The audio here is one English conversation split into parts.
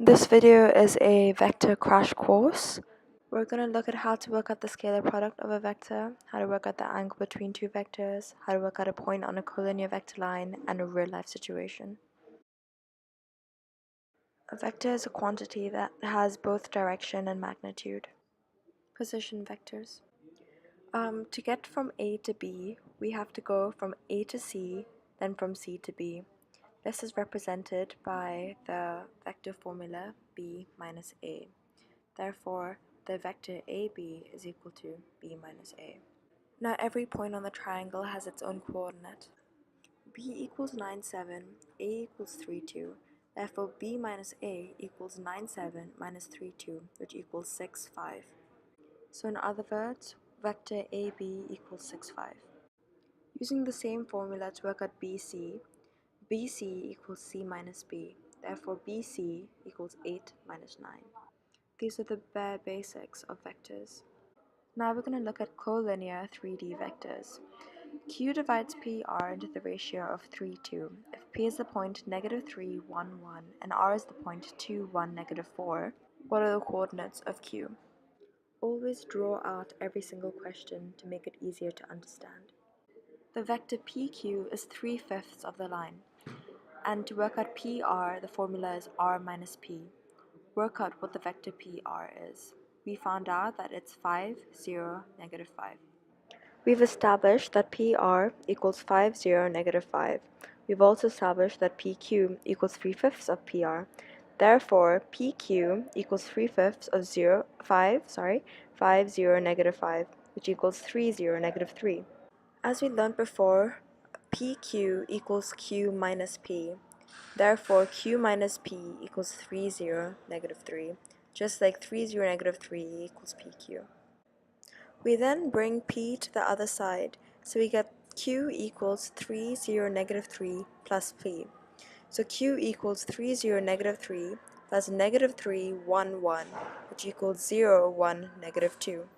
This video is a vector crash course. We're going to look at how to work out the scalar product of a vector, how to work out the angle between two vectors, how to work out a point on a collinear vector line, and a real-life situation. A vector is a quantity that has both direction and magnitude. Position vectors. To get from A to B, we have to go from A to C, then from C to B. This is represented by the vector formula b minus a. Therefore, the vector AB is equal to b minus a. Now every point on the triangle has its own coordinate. B equals 9, 7, A equals 3, 2. Therefore, b minus a equals 9, 7 minus 3, 2, which equals 6, 5. So in other words, vector AB equals 6, 5. Using the same formula to work out BC equals C minus B. Therefore, BC equals 8 minus 9. These are the bare basics of vectors. Now we're going to look at collinear 3D vectors. Q divides PR into the ratio of 3, 2. If P is the point -3, 1, 1, and R is the point 2, 1, -4, what are the coordinates of Q? Always draw out every single question to make it easier to understand. The vector PQ is 3/5 of the line. And to work out PR, the formula is R minus P. Work out what the vector PR is. We found out that it's 5, 0, -5. We've established that PR equals 5, 0, -5. We've also established that PQ equals 3/5 of PR. Therefore, PQ equals 3/5 of 5, 0, -5, which equals 3, 0, -3. As we learned before, PQ equals Q minus P. Therefore, Q minus P equals 3, 0, -3, just like 3, 0, -3 equals PQ. We then bring P to the other side, so we get Q equals 3, 0, -3 plus P. So Q equals 3, 0, -3 plus -3, 1, 1, which equals 0, 1, -2.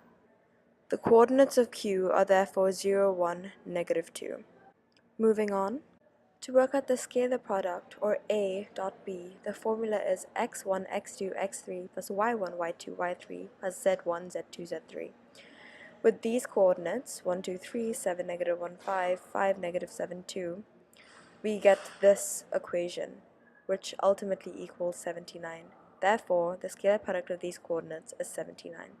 The coordinates of Q are therefore 0, 1, -2. Moving on. To work out the scalar product, or A dot B, the formula is x1, x2, x3 plus y1, y2, y3 plus z1, z2, z3. With these coordinates, 1, 2, 3, 7, -1, 5, 5, -7, 2, we get this equation, which ultimately equals 79. Therefore, the scalar product of these coordinates is 79.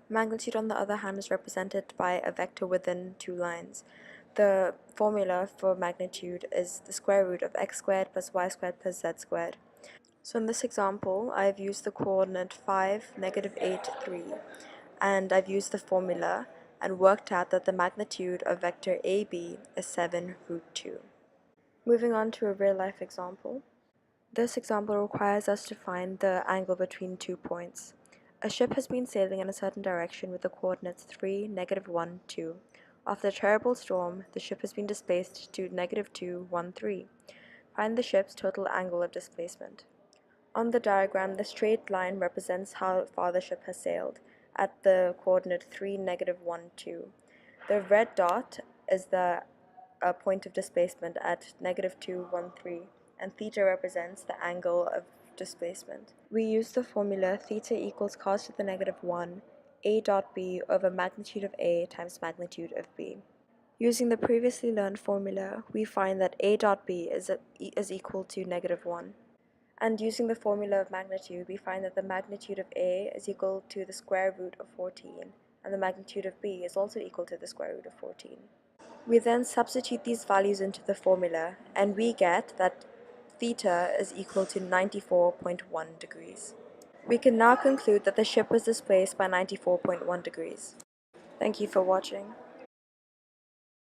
Magnitude, on the other hand, is represented by a vector within two lines. The formula for magnitude is the square root of x squared plus y squared plus z squared. So in this example, I've used the coordinate 5, -8, 3, and I've used the formula and worked out that the magnitude of vector AB is 7 root 2. Moving on to a real-life example. This example requires us to find the angle between 2 points. A ship has been sailing in a certain direction with the coordinates 3, -1, 2. After a terrible storm, the ship has been displaced to -2, 1, 3. Find the ship's total angle of displacement. On the diagram, the straight line represents how far the ship has sailed at the coordinate 3, -1, 2. The red dot is the point of displacement at -2, 1, 3, and theta represents the angle of displacement. We use the formula theta equals cos to the -1 A dot B over magnitude of A times magnitude of B. Using the previously learned formula, we find that A dot B is equal to -1. And using the formula of magnitude, we find that the magnitude of A is equal to the square root of 14, and the magnitude of B is also equal to the square root of 14. We then substitute these values into the formula, and we get that theta is equal to 94.1 degrees. We can now conclude that the ship was displaced by 94.1 degrees. Thank you for watching.